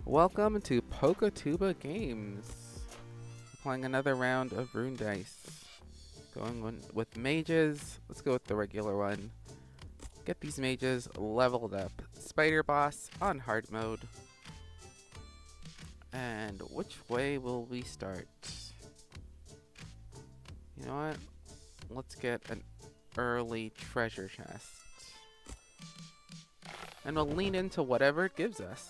Welcome to Poketuba Games. Playing another round of Rune Dice. Going with mages. Let's go with the regular one. Get these mages leveled up. Spider boss on hard mode. And which way will we start? You know what? Let's get an early treasure chest. And we'll lean into whatever it gives us.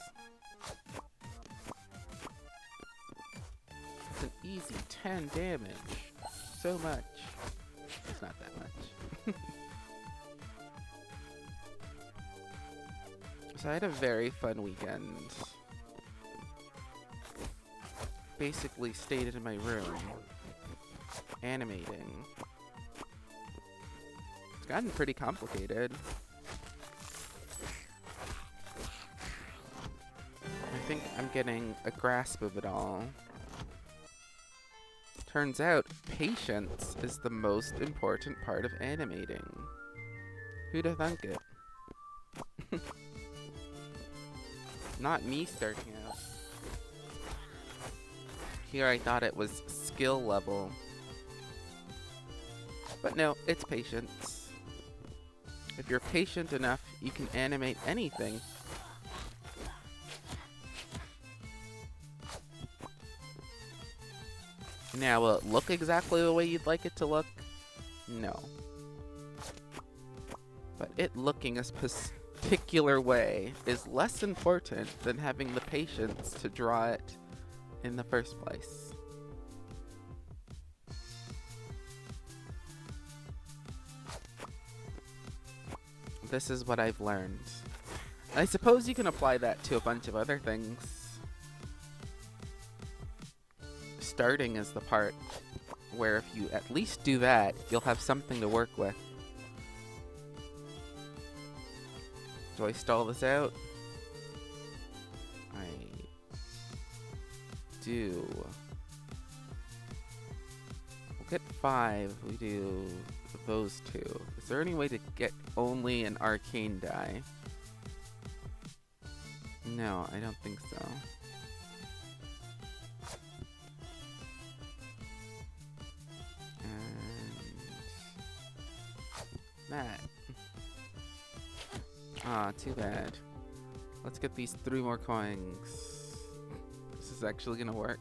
It's an easy 10 damage. So much. It's not that much. So I had a very fun weekend. Basically stayed in my room, animating. It's gotten pretty complicated. I think I'm getting a grasp of it all. Turns out, patience is the most important part of animating. Who'd have thunk it? Not me starting out. Here I thought it was skill level. But no, it's patience. If you're patient enough, you can animate anything. Now, will it look exactly the way you'd like it to look? No. But it looking a particular way is less important than having the patience to draw it in the first place. This is what I've learned. I suppose you can apply that to a bunch of other things. Starting is the part where if you at least do that, you'll have something to work with. Do I stall this out? I do. We'll get 5. We do those 2. Is there any way to get only an arcane die? No, I don't think so. That. Ah, too bad. Let's get these 3 more coins. This is actually gonna work.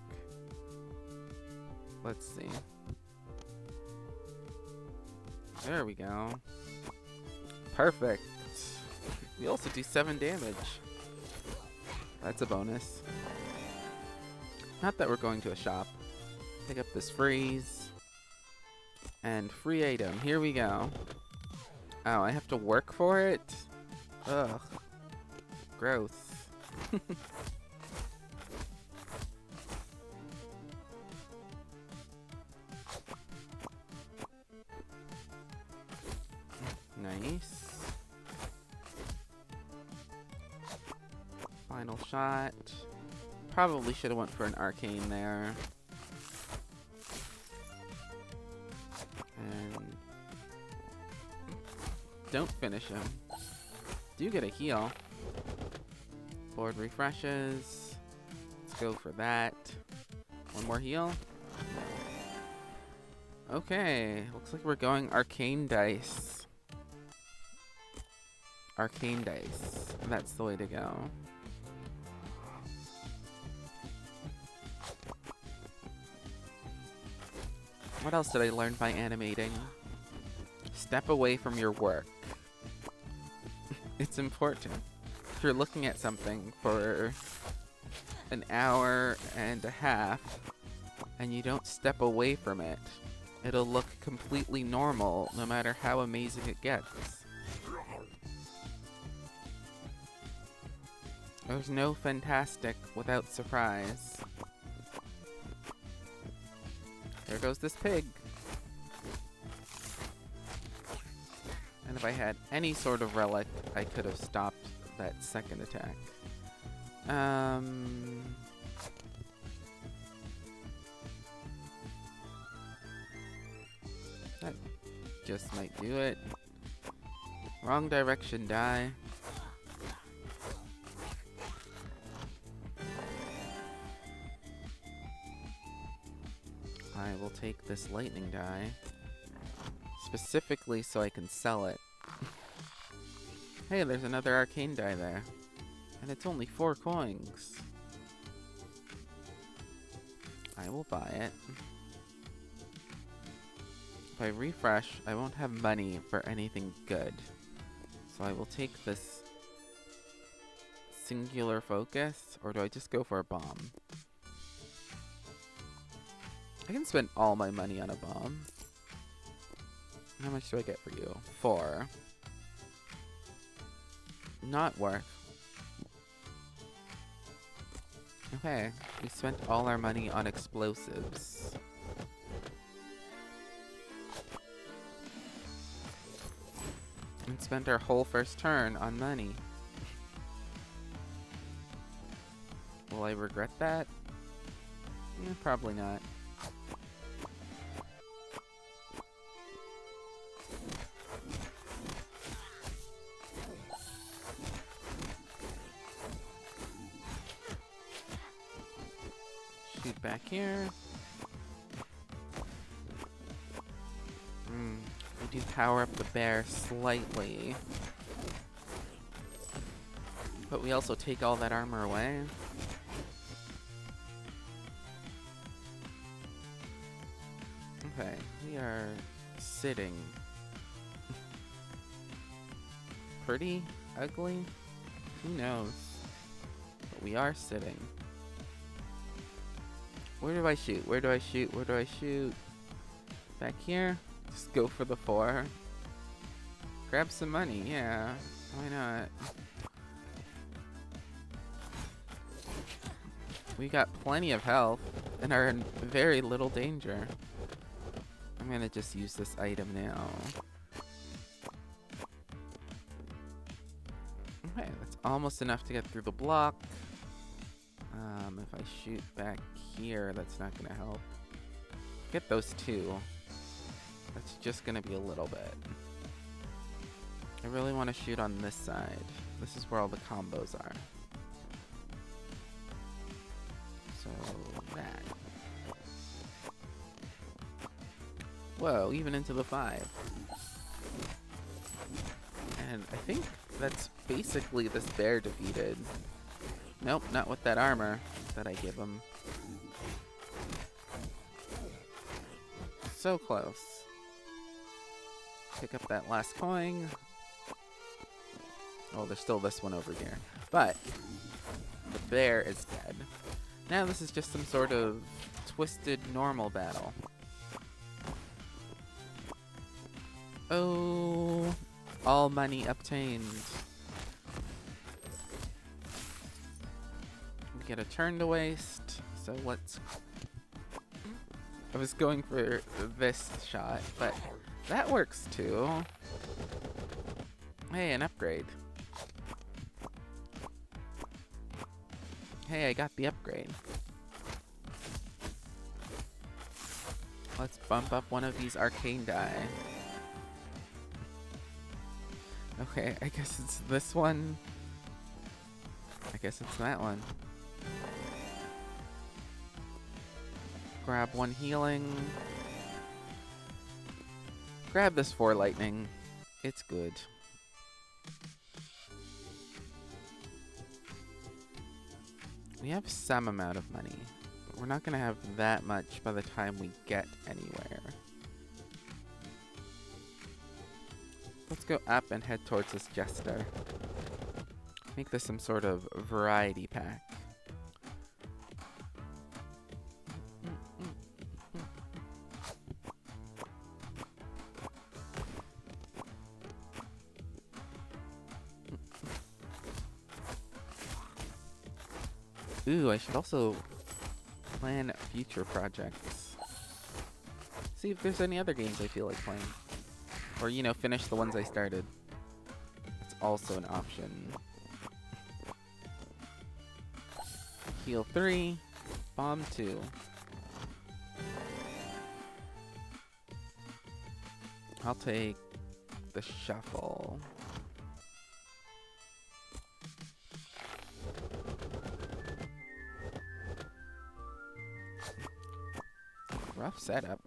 Let's see. There we go. Perfect. We also do 7 damage. That's a bonus. Not that we're going to a shop. Pick up this freeze. And free item. Here we go. Oh, I have to work for it? Ugh. Gross. Nice. Final shot. Probably should have went for an arcane there. And don't finish him. Do get a heal. Board refreshes. Let's go for that. One more heal. Okay, looks like we're going Arcane Dice. Arcane Dice. That's the way to go. What else did I learn by animating? Step away from your work. It's important. If you're looking at something for an hour and a half and you don't step away from it, it'll look completely normal no matter how amazing it gets. There's no fantastic without surprise. There goes this pig. And if I had any sort of relic, I could have stopped that second attack. That just might do it. Wrong direction die. I will take this lightning die. Specifically so I can sell it. Hey, there's another arcane die there. And it's only 4 coins. I will buy it. If I refresh, I won't have money for anything good. So I will take this singular focus, or do I just go for a bomb? I can spend all my money on a bomb. How much do I get for you? 4. Not worth. Okay, we spent all our money on explosives. And spent our whole first turn on money. Will I regret that? Probably not. Shoot back here. We do power up the bear slightly. But we also take all that armor away. Okay, we are sitting. Pretty? Ugly? Who knows? But we are sitting. Where do I shoot? Where do I shoot? Where do I shoot? Back here? Just go for the 4. Grab some money, yeah. Why not? We got plenty of health and are in very little danger. I'm gonna just use this item now. Okay, that's almost enough to get through the block. If I shoot back here, that's not gonna help. Get those 2. That's just gonna be a little bit. I really want to shoot on this side. This is where all the combos are. So, that. Whoa, even into the 5. And I think that's basically this bear defeated. Nope, not with that armor that I give him. So close. Pick up that last coin. Oh, there's still this one over here. But the bear is dead. Now this is just some sort of twisted normal battle. Oh, all money obtained. We get a turn to waste, so let's... I was going for this shot, but that works too. Hey, an upgrade. Hey, I got the upgrade. Let's bump up one of these arcane die. Okay, I guess it's this one. I guess it's that one. Grab 1 healing. Grab this 4 lightning. It's good. We have some amount of money, but we're not going to have that much by the time we get anywhere. Let's go up and head towards this jester. Make this some sort of variety pack. Ooh, I should also plan future projects. See if there's any other games I feel like playing. Or, you know, finish the ones I started. It's also an option. Heal 3, bomb 2. I'll take the shuffle. Rough setup.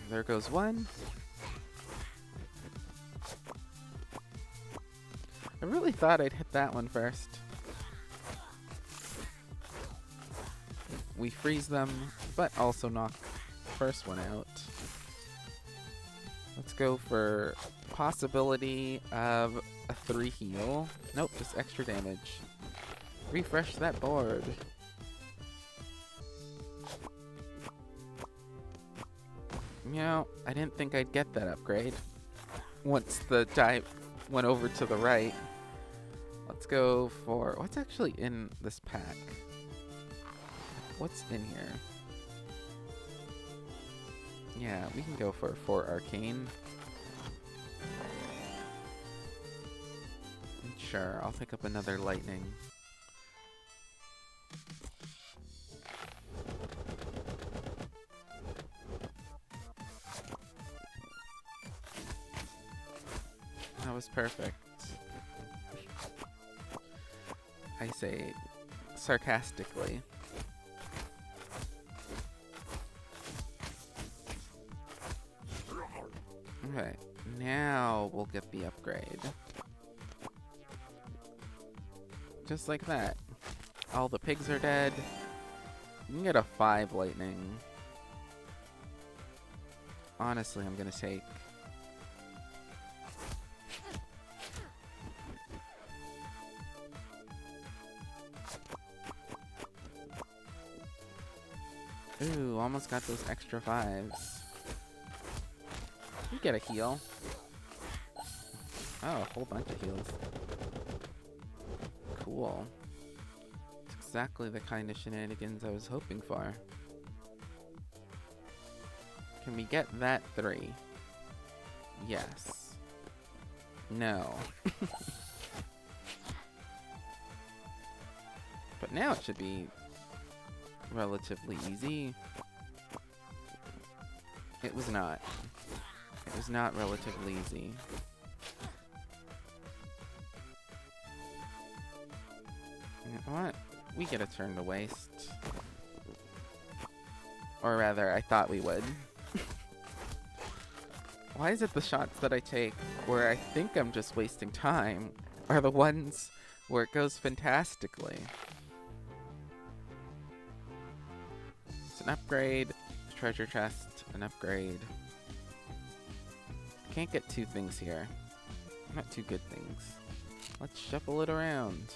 There goes one. I really thought I'd hit that one first. We freeze them, but also knock the first one out. Let's go for possibility of a 3 heal. Nope, just extra damage. Refresh that board. You know, I didn't think I'd get that upgrade once the die went over to the right. Let's go for... what's actually in this pack? What's in here? Yeah, we can go for 4 Arcane. Sure, I'll pick up another Lightning. That was perfect. I say sarcastically. Okay, now we'll get the upgrade. Just like that. All the pigs are dead. You can get a 5 Lightning. Honestly, I'm gonna take... Ooh, almost got those extra 5s. You get a heal. Oh, a whole bunch of heals. Cool. It's exactly the kind of shenanigans I was hoping for. Can we get that 3? Yes. No. But now it should be relatively easy. It was not. It was not relatively easy. You know what? We get a turn to waste. Or rather, I thought we would. Why is it the shots that I take where I think I'm just wasting time are the ones where it goes fantastically? It's an upgrade, treasure chest, an upgrade. Can't get 2 things here. Not 2 good things. Let's shuffle it around.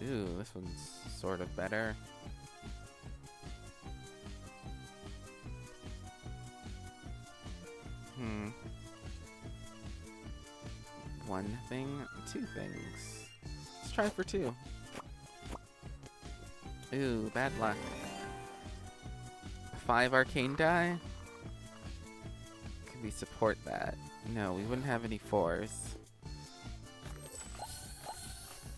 Ooh, this one's sort of better. One thing, 2 things. Let's try for 2. Ooh, bad luck. 5 Arcane die? Could we support that? No, we wouldn't have any 4s.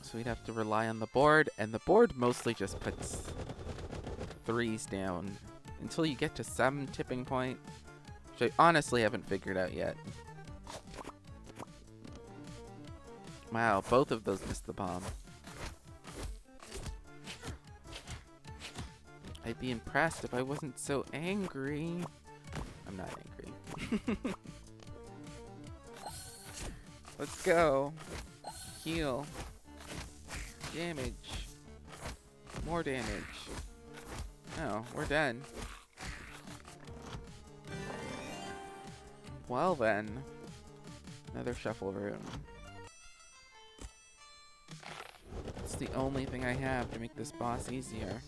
So we'd have to rely on the board, and the board mostly just puts 3s down until you get to some tipping point, which I honestly haven't figured out yet. Wow, both of those missed the bomb. I'd be impressed if I wasn't so angry. I'm not angry. Let's go. Heal. Damage. More damage. Oh, we're done. Well then. Another shuffle room. It's the only thing I have to make this boss easier.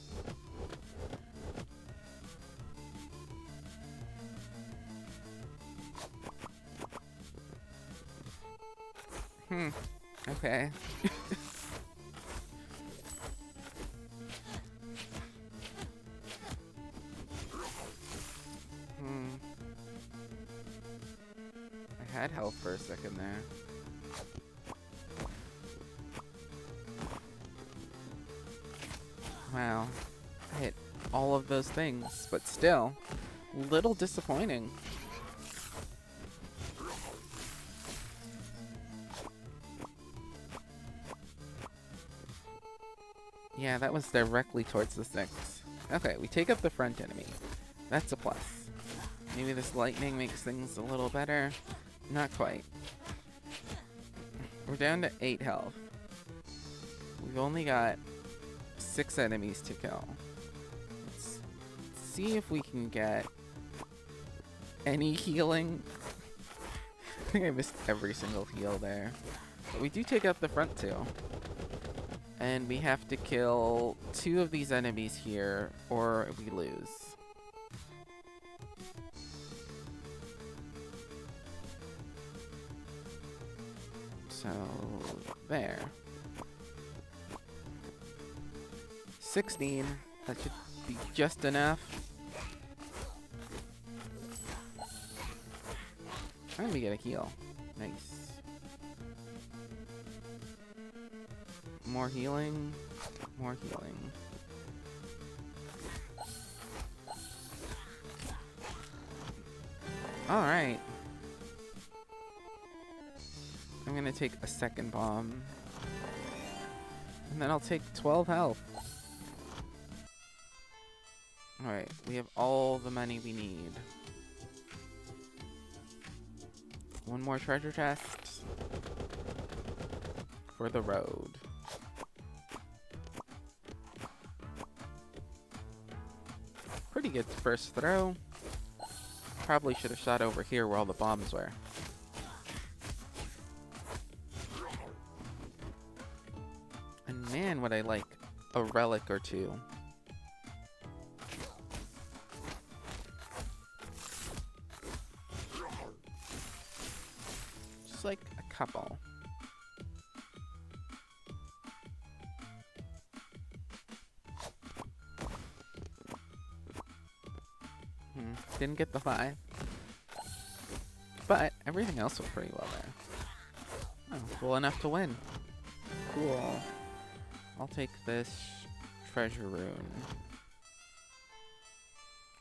Okay. I had health for a second there. Wow. I hit all of those things, but still, little disappointing. Yeah, that was directly towards the 6. Okay, we take up the front enemy. That's a plus. Maybe this lightning makes things a little better. Not quite. We're down to 8 health. We've only got 6 enemies to kill. Let's see if we can get any healing. I think I missed every single heal there. But we do take out the front 2. And we have to kill 2 of these enemies here, or we lose. So, there. 16. That should be just enough. And we get a heal. Nice. More healing. More healing. Alright. I'm gonna take a second bomb. And then I'll take 12 health. Alright, we have all the money we need. One more treasure chest for the road. Pretty good first throw. Probably should have shot over here where all the bombs were. And man, would I like a relic or 2. Just like a couple. Didn't get the 5. But everything else was pretty well there. Oh, cool enough to win. Cool. I'll take this treasure rune.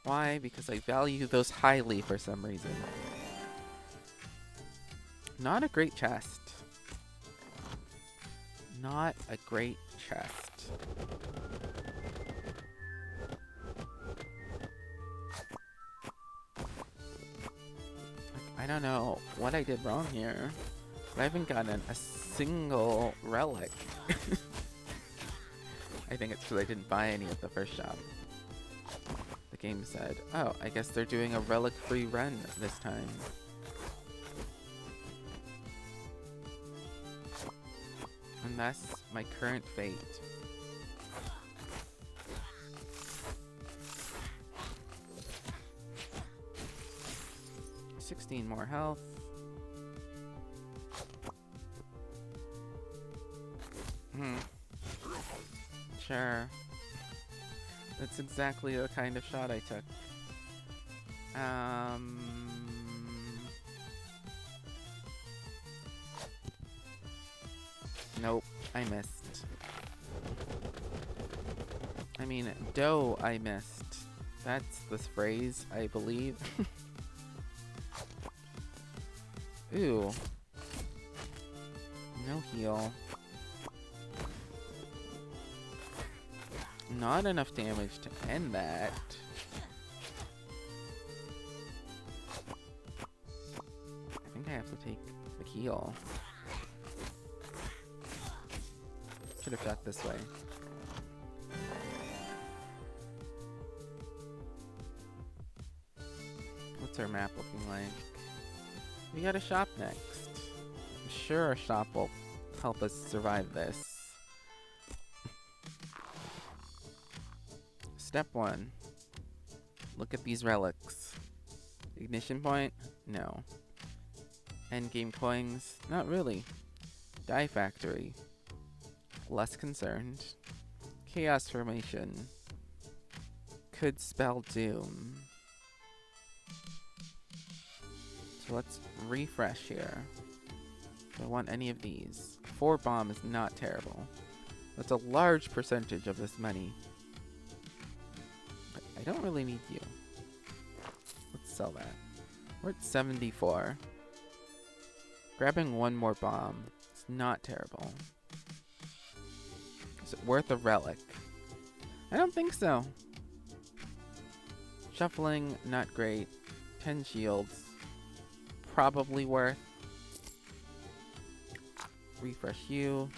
Why? Because I value those highly for some reason. Not a great chest. Not a great chest. I don't know what I did wrong here, but I haven't gotten a single relic. I think it's because I didn't buy any at the first shop. The game said, oh, I guess they're doing a relic-free run this time. And that's my current fate. 16 more health. Sure. That's exactly the kind of shot I took. Nope, I missed. I mean, dough I missed. That's the phrase, I believe. Ooh. No heal. Not enough damage to end that. I think I have to take the heal. Should have shot this way. What's our map looking like? We got a shop next. I'm sure our shop will help us survive this. Step 1. Look at these relics. Ignition point? No. Endgame coins? Not really. Die factory? Less concerned. Chaos formation? Could spell doom. So let's refresh here. Do I want any of these? 4 bomb is not terrible. That's a large percentage of this money. But I don't really need you. Let's sell that. We're at 74. Grabbing 1 more bomb. It's not terrible. Is it worth a relic? I don't think so. Shuffling, not great. 10 shields. Probably worth. Refresh you.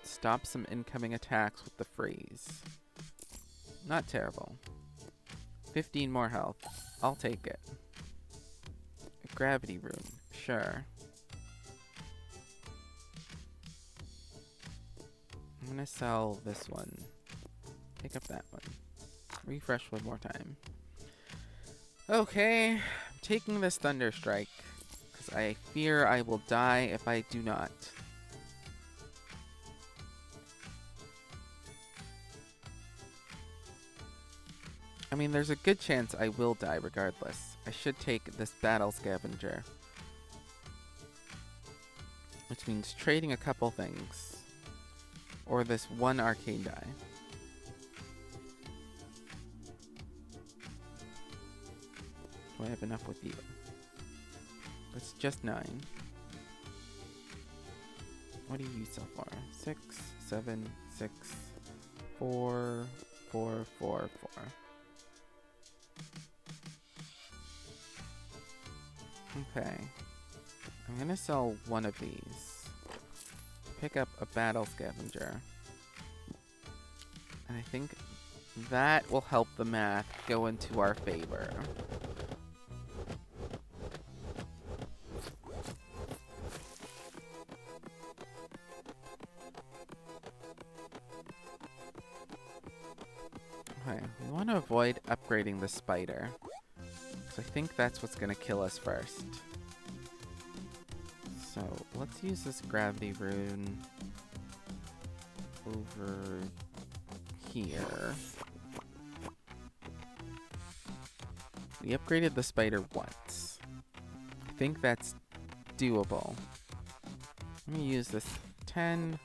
Stop some incoming attacks with the freeze. Not terrible. 15 more health. I'll take it. A gravity rune. Sure. I'm gonna sell this one. Pick up that one. Refresh one more time. Okay. I'm taking this Thunder Strike. Because I fear I will die if I do not. I mean, there's a good chance I will die regardless. I should take this Battle Scavenger. Which means trading a couple things. Or this one Arcane Die. Do I have enough with you? It's just 9. What do you sell for? 6, 7, 6, 4, 4, 4, 4. Okay. I'm gonna sell one of these. Pick up a Battle Scavenger. And I think that will help the math go into our favor. Okay, we want to avoid upgrading the spider. I think that's what's gonna kill us first. So let's use this gravity rune over here. We upgraded the spider once. I think that's doable. Let me use this 10.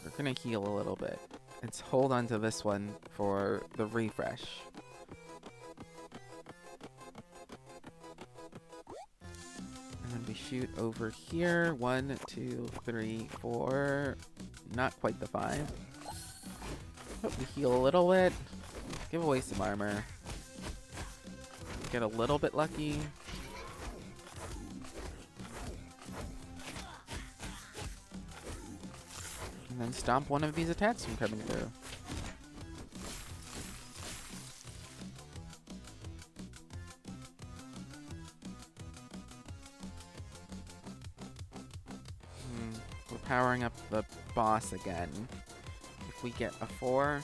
We're gonna heal a little bit. Let's hold on to this one for the refresh. We shoot over here. 1, 2, 3, 4. Not quite the 5. But we heal a little bit. Give away some armor. Get a little bit lucky. And then stop one of these attacks from coming through. Powering up the boss again. If we get a 4.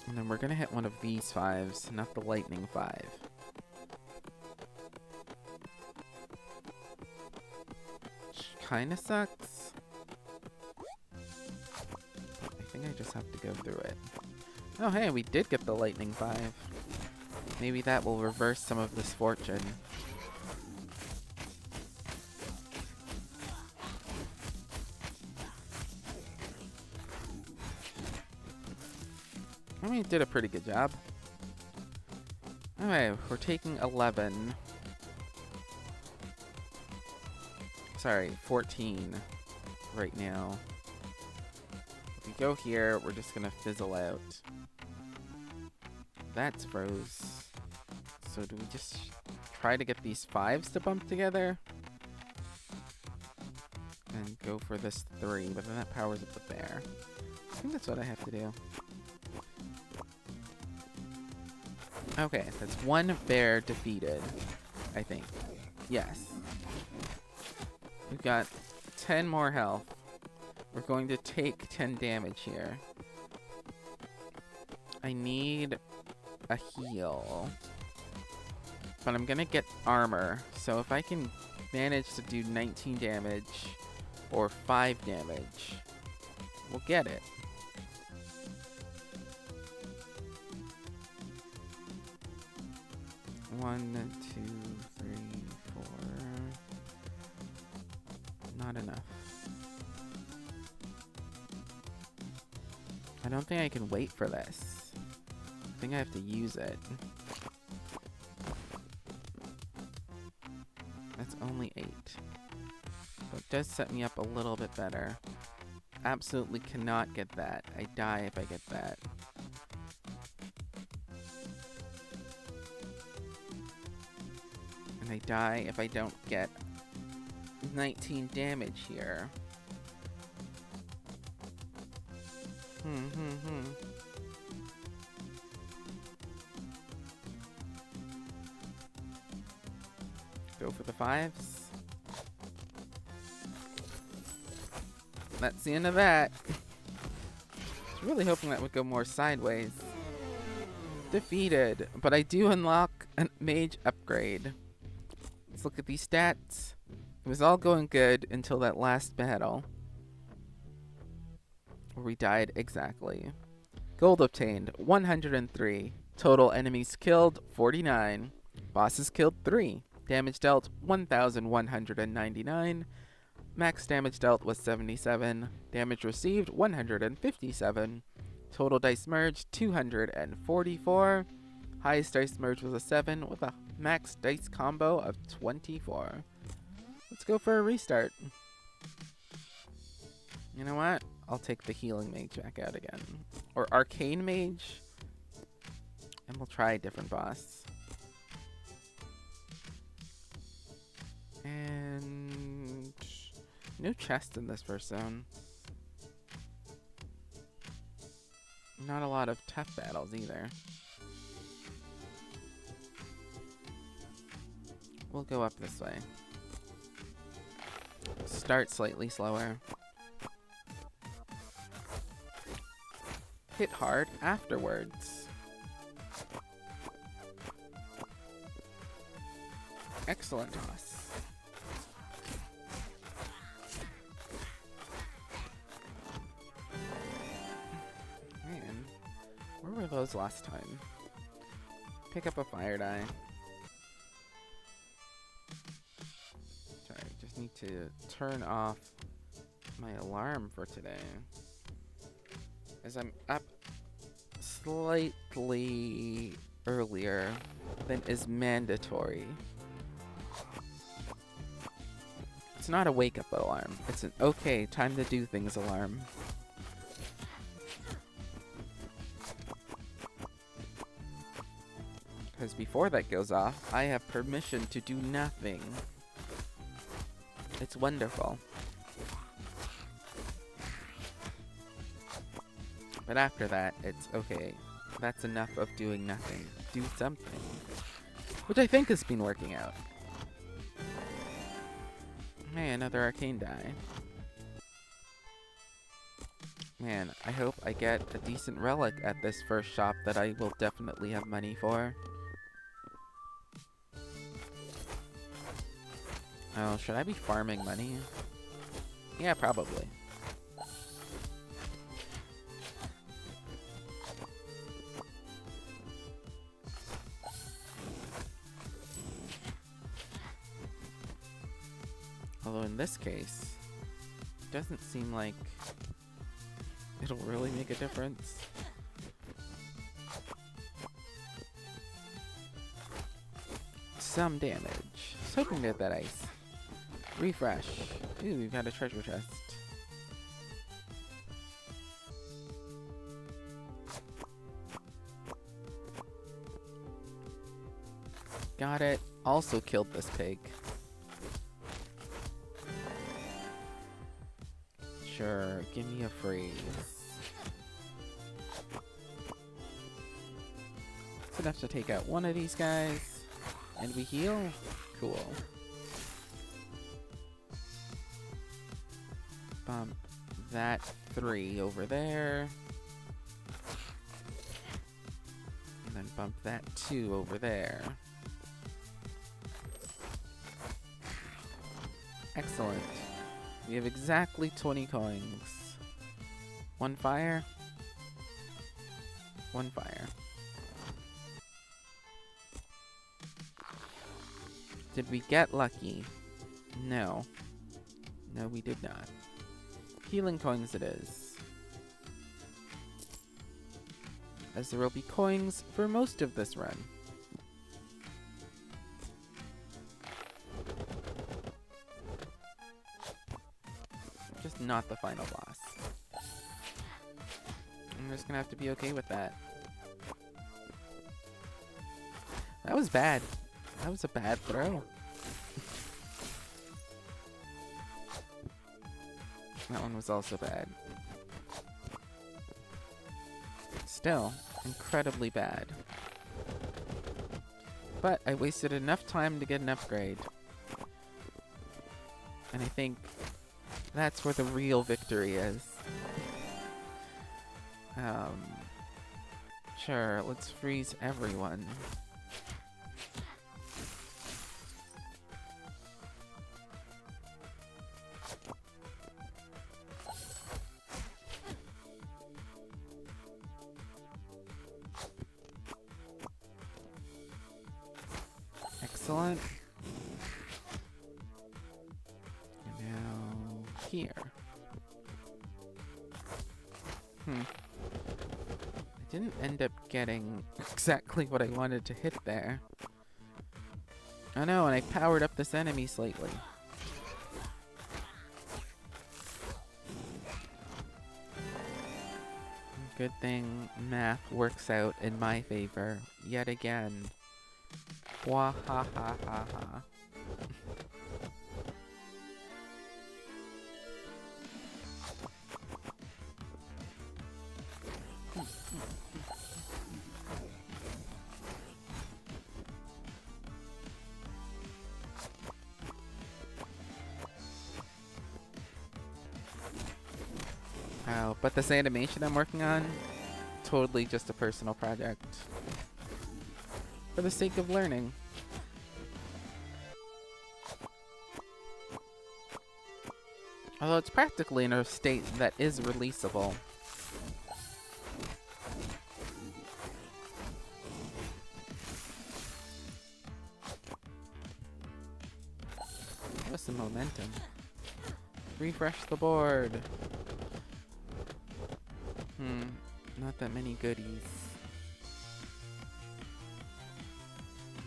And then we're gonna hit one of these 5s, not the lightning 5. Which kinda sucks. I think I just have to go through it. Oh hey, we did get the lightning 5. Maybe that will reverse some of this fortune. I mean, did a pretty good job. Alright, we're taking 11. Sorry, 14 right now. If we go here, we're just gonna fizzle out. That's froze. So do we just try to get these 5s to bump together? And go for this 3, but then that powers up the bear. I think that's what I have to do. Okay, that's 1 bear defeated, I think. Yes. We've got 10 more health. We're going to take 10 damage here. I need a heal. But I'm gonna get armor, so if I can manage to do 19 damage or 5 damage, we'll get it. One, 2, 3, 4. Not enough. I don't think I can wait for this. I think I have to use it. only 8. But it does set me up a little bit better. Absolutely cannot get that. I die if I get that. And I die if I don't get 19 damage here. Go for the 5s. That's the end of that. I was really hoping that would go more sideways. Defeated, but I do unlock a mage upgrade. Let's look at these stats. It was all going good until that last battle, where we died exactly. Gold obtained, 103. Total enemies killed, 49. Bosses killed, 3. Damage dealt, 1,199. Max damage dealt was 77. Damage received, 157. Total dice merged, 244. Highest dice merge was a 7 with a max dice combo of 24. Let's go for a restart. You know what? I'll take the healing mage back out again. Or arcane mage. And we'll try a different boss. And no chest in this first zone. Not a lot of tough battles either. We'll go up this way. Start slightly slower. Hit hard afterwards. Excellent toss. Man, where were those last time? Pick up a fire die. Sorry, just need to turn off my alarm for today, as I'm up slightly earlier than is mandatory. It's not a wake-up alarm. It's an okay, time to do things alarm. Because before that goes off, I have permission to do nothing. It's wonderful. But after that, it's okay. That's enough of doing nothing. Do something. Which I think has been working out. Hey, another arcane die. Man, I hope I get a decent relic at this first shop that I will definitely have money for. Oh, should I be farming money? Yeah, probably. Although in this case, it doesn't seem like it'll really make a difference. Some damage. Just hoping to get that ice. Refresh. Ooh, we've got a treasure chest. Got it. Also killed this pig. Sure, give me a freeze. It's enough to take out one of these guys. And we heal? Cool. Bump that 3 over there. And then bump that 2 over there. Excellent. We have exactly 20 coins. 1 fire. 1 fire. Did we get lucky? No. No, we did not. Healing coins it is. As there will be coins for most of this run. Just not the final boss. I'm just gonna have to be okay with that. That was bad. That was a bad throw. That one was also bad. Still, incredibly bad. But I wasted enough time to get an upgrade. And I think that's where the real victory is. Sure, let's freeze everyone. Excellent. And now here. I didn't end up getting exactly what I wanted to hit there. Oh no, and I powered up this enemy slightly. Good thing math works out in my favor yet again. Wah ha ha ha ha. Oh, but this animation I'm working on, totally just a personal project. For the sake of learning. Although it's practically in a state that is releasable. That was some momentum. Refresh the board. Not that many goodies.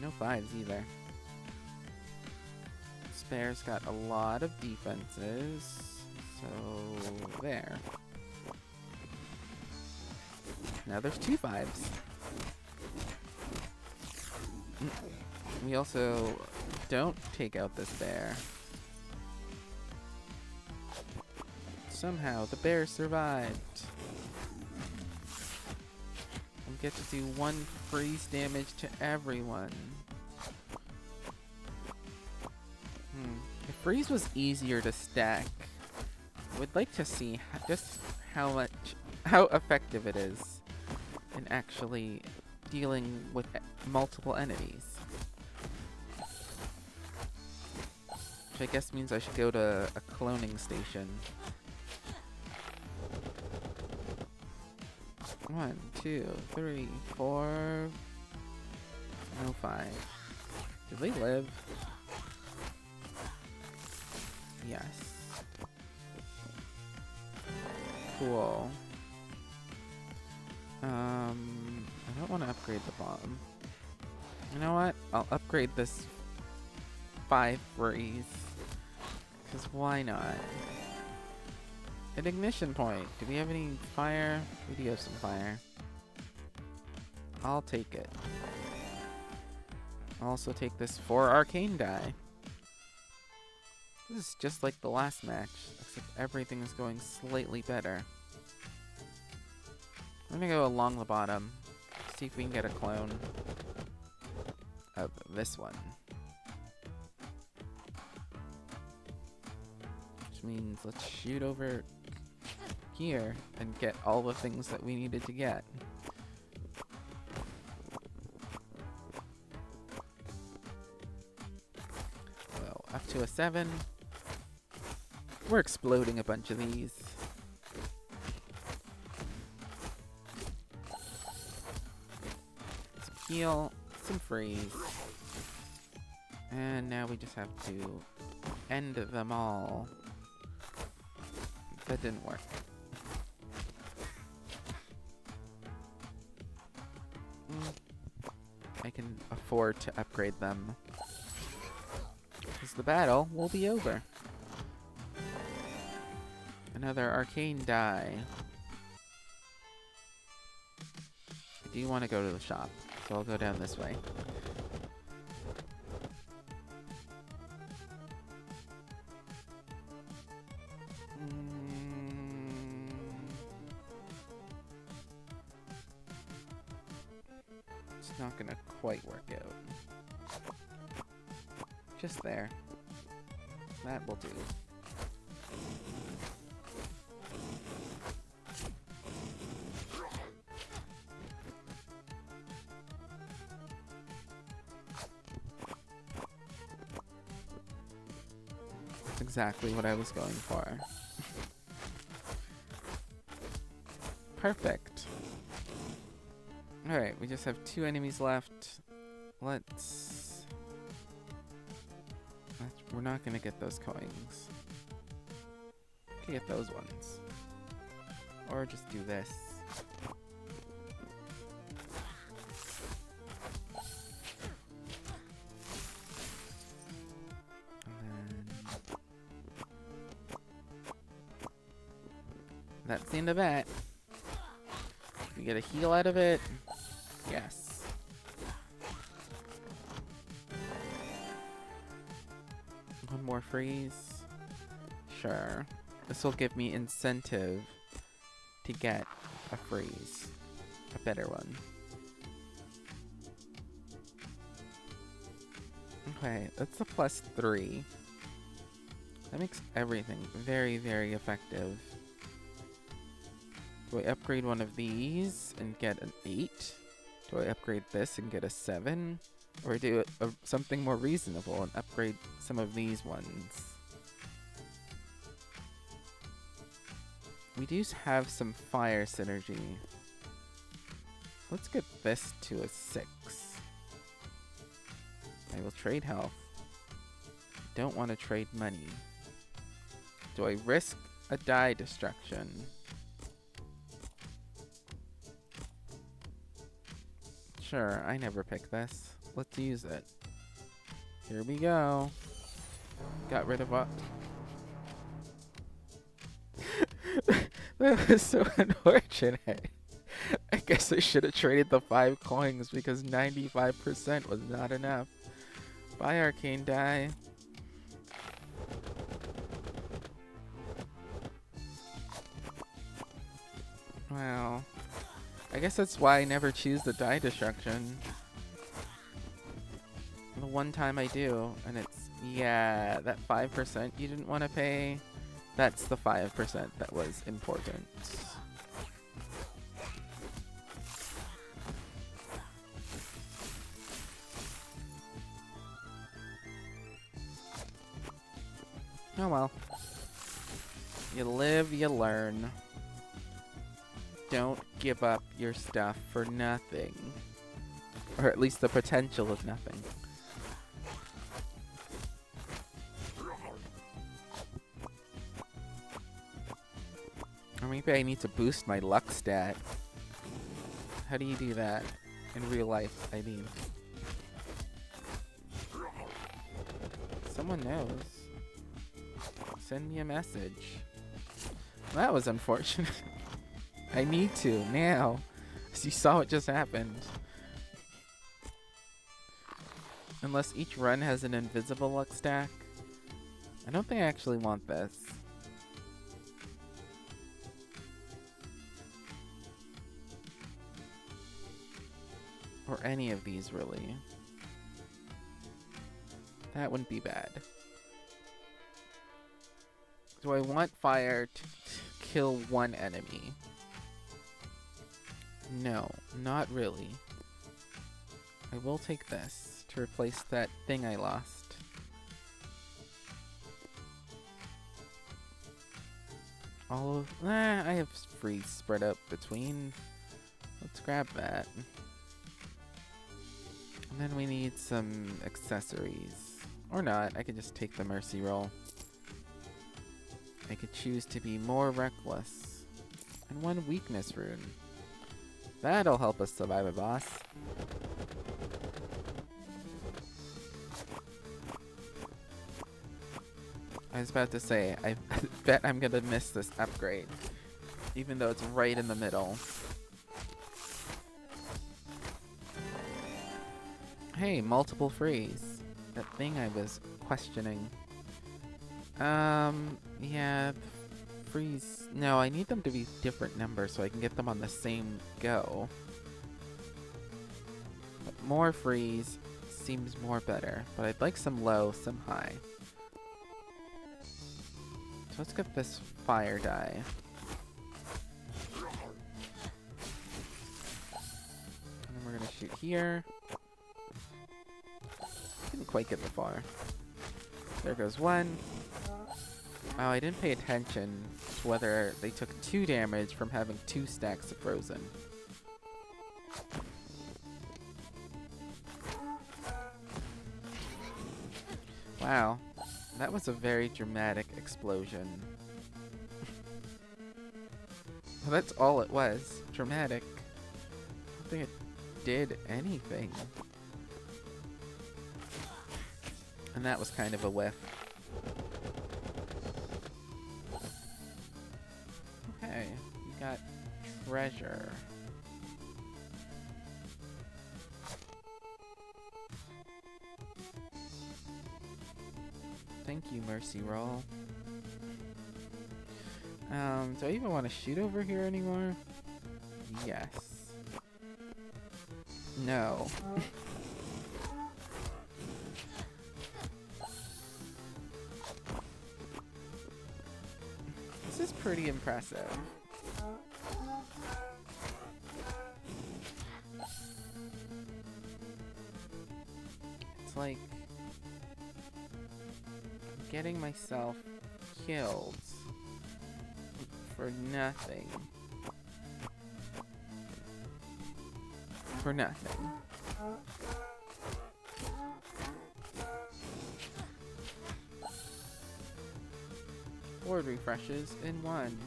No fives either. Spare's got a lot of defenses. So, there. Now there's 2 fives. We also don't take out this bear. Somehow the bear survived. We get to do 1 freeze damage to everyone. If freeze was easier to stack, I would like to see just how effective it is in actually dealing with multiple enemies. Which I guess means I should go to a cloning station. 1, 2, 3, 4. No 5. Do they live? Yes. Cool. I don't want to upgrade the bomb. You know what? I'll upgrade this 5 freeze. Because why not? An ignition point. Do we have any fire? We do have some fire. I'll take it. I'll also take this 4 arcane die. This is just like the last match, except everything is going slightly better. I'm gonna go along the bottom, see if we can get a clone of this one. Which means let's shoot over here and get all the things that we needed to get. So, up to a 7. We're exploding a bunch of these. Some heal, some freeze. And now we just have to end them all. That didn't work. I can afford to upgrade them. Because the battle will be over. Another arcane die. I do want to go to the shop, so I'll go down this way. It's not gonna quite work out. Just there. That will do. That's exactly what I was going for. Perfect. Alright, we just have 2 enemies left. We're not gonna get those coins. We can get those ones. Or just do this. And then that's the end of that. We get a heal out of it. Yes. One more freeze. Sure. This will give me incentive to get a freeze. A better one. Okay, that's a +3. That makes everything very, very effective. Do I upgrade one of these and get an 8? Do I upgrade this and get a 7? Or do something more reasonable and upgrade some of these ones? We do have some fire synergy. Let's get this to a 6. I will trade health. Don't want to trade money. Do I risk a die destruction? Sure, I never pick this. Let's use it. Here we go. Got rid of what? That was so unfortunate. I guess I should have traded the 5 coins because 95% was not enough. Bye, arcane die. Wow. I guess that's why I never choose the die destruction. The one time I do, and it's, yeah, that 5% you didn't want to pay, that's the 5% that was important. Oh well. You live, you learn. Don't give up your stuff for nothing. Or at least the potential of nothing. Or maybe I need to boost my luck stat. How do you do that? In real life, I mean. Someone knows. Send me a message. That was unfortunate. I need to, now. As you saw what just happened. Unless each run has an invisible luck stack. I don't think I actually want this. Or any of these, really. That wouldn't be bad. Do I want fire to kill one enemy? No, not really. I will take this to replace that thing I lost. All of... I have freeze spread out between. Let's grab that. And then we need some accessories. Or not, I could just take the mercy roll. I could choose to be more reckless. And one weakness rune. That'll help us survive a boss. I was about to say, I bet I'm gonna miss this upgrade, even though it's right in the middle. Hey, multiple freeze. That thing I was questioning. Yeah, freeze. No, I need them to be different numbers so I can get them on the same go. But more freeze seems more better, but I'd like some low, some high. So let's get this fire die. And then we're gonna shoot here. Didn't quite get the far. There goes one. Oh, I didn't pay attention to whether they took 2 damage from having 2 stacks of frozen. Wow, that was a very dramatic explosion. Well, that's all it was. Dramatic. I don't think it did anything. And that was kind of a whiff. Okay, we got treasure. Thank you, Mercy Roll. Do I even want to shoot over here anymore? Yes. No. This is pretty impressive. It's like getting myself killed for nothing. For nothing. Board refreshes in 1.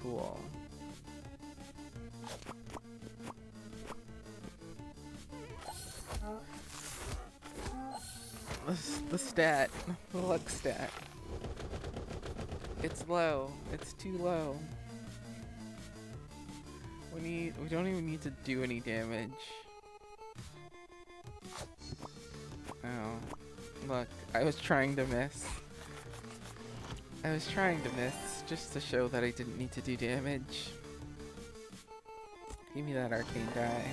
Cool. The stat. The luck stat. It's low. It's too low. We don't even need to do any damage. Oh. Look, I was trying to miss. I was trying to miss just to show that I didn't need to do damage. Give me that arcane die.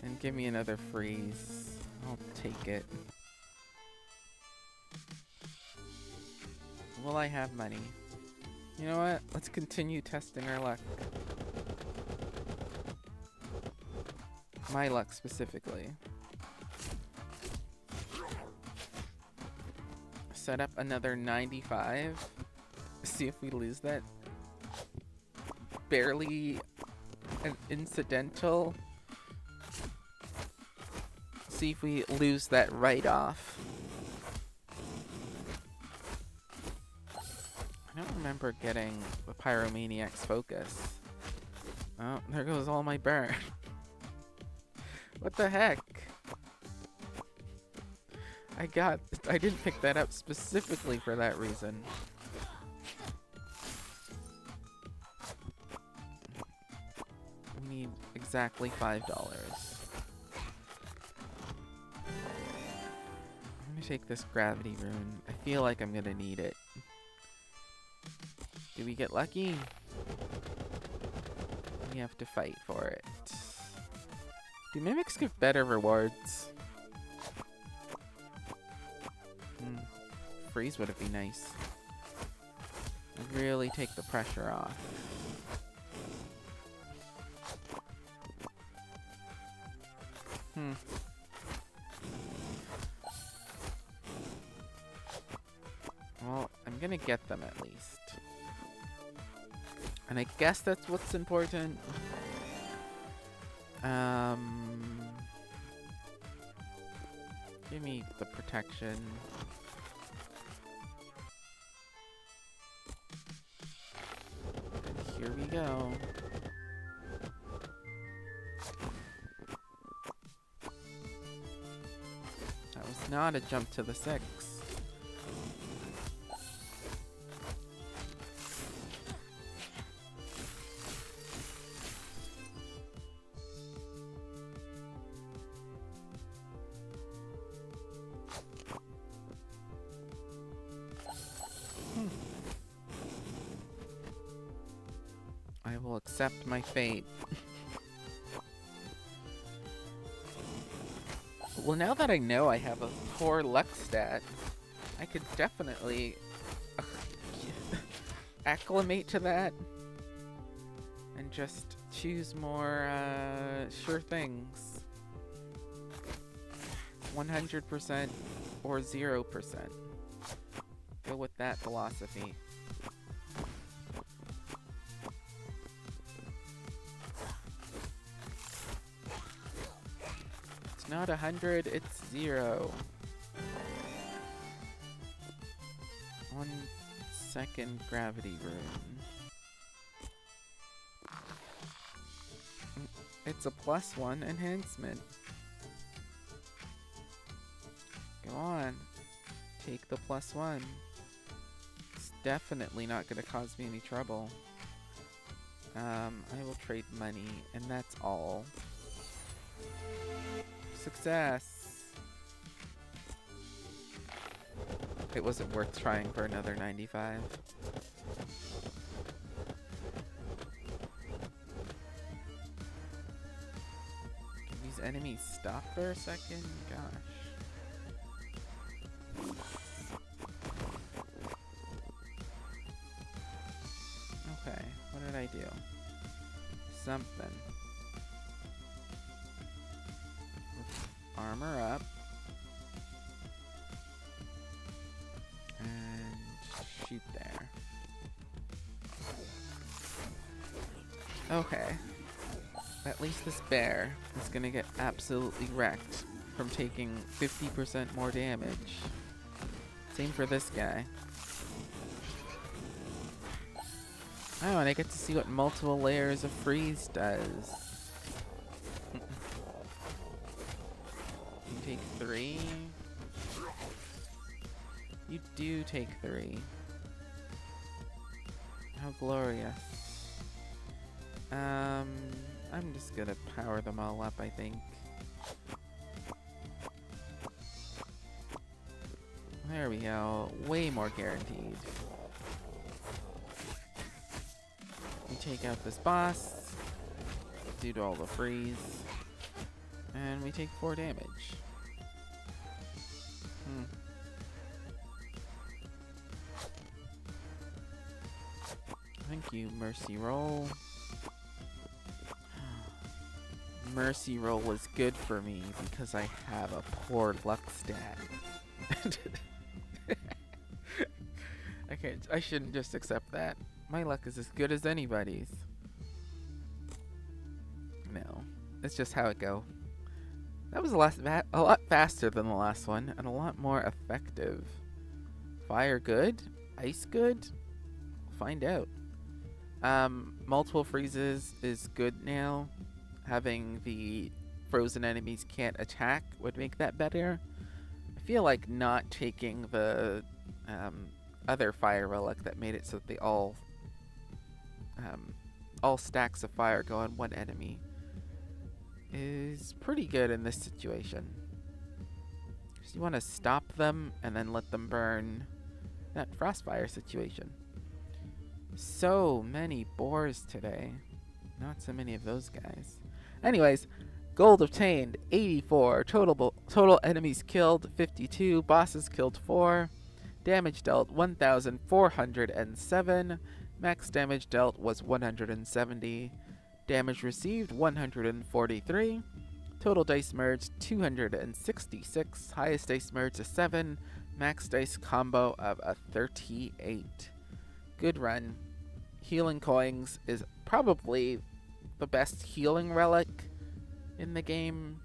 And give me another freeze. I'll take it. Will I have money? You know what? Let's continue testing our luck. My luck specifically. Set up another 95. See if we lose that. Barely an incidental. See if we lose that right off. I don't remember getting the Pyromaniac's focus. Oh, there goes all my burn. What the heck? I didn't pick that up specifically for that reason. We need exactly $5. I'm gonna take this gravity rune. I feel like I'm gonna need it. Do we get lucky? We have to fight for it. Do mimics give better rewards? Freeze would it be nice? I'd really take the pressure off. Well, I'm gonna get them at least. And I guess that's what's important. Give me the protection. And here we go. not a jump to the 6. I will accept my fate. Well, now that I know I have a poor luck stat, I could definitely acclimate to that and just choose more sure things. 100% or 0%. Go with that philosophy. Not 100, it's 0. 1 second gravity rune. It's a +1 enhancement. Go on. Take the +1. It's definitely not going to cause me any trouble. I will trade money, and that's all. Success! It wasn't worth trying for another 95. Can these enemies stop for a second? Gosh. Okay, what did I do? Something. Armor up. And shoot there. Okay. At least this bear is gonna get absolutely wrecked from taking 50% more damage. Same for this guy. Oh, and I get to see what multiple layers of freeze does. You take 3. You do take 3. How glorious. I'm just gonna power them all up, I think. There we go. Way more guaranteed. We take out this boss due to all the freeze. And we take 4 damage. Thank you, Mercy Roll. Mercy Roll was good for me because I have a poor luck stat. I shouldn't just accept that. My luck is as good as anybody's. No, it's just how it go. That was a lot faster than the last one and a lot more effective. Fire good? Ice good? Find out. Multiple freezes is good now. Having the frozen enemies can't attack would make that better. I feel like not taking the other fire relic that made it so that they all stacks of fire go on one enemy is pretty good in this situation. So you want to stop them and then let them burn. That frostfire situation. So many boars today. Not so many of those guys. Anyways, gold obtained 84. Total enemies killed 52. Bosses killed 4. Damage dealt 1,407. Max damage dealt was 170. Damage received 143. Total dice merged 266. Highest dice merged a 7. Max dice combo of a 38. Good run. Healing coins is probably the best healing relic in the game,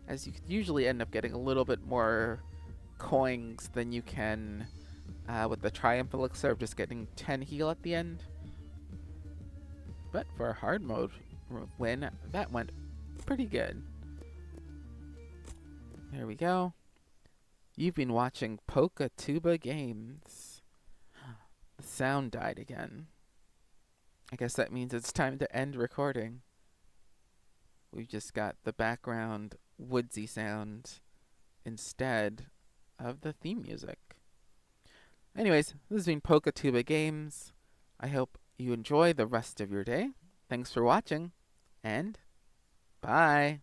as you could usually end up getting a little bit more coins than you can with the Triumph Elixir of just getting 10 heal at the end. But for a hard mode win, that went pretty good. There we go. You've been watching Poketuba Games. The sound died again. I guess that means it's time to end recording. We've just got the background woodsy sound instead of the theme music. Anyways, this has been Poketuba Games. I hope you enjoy the rest of your day. Thanks for watching, and bye!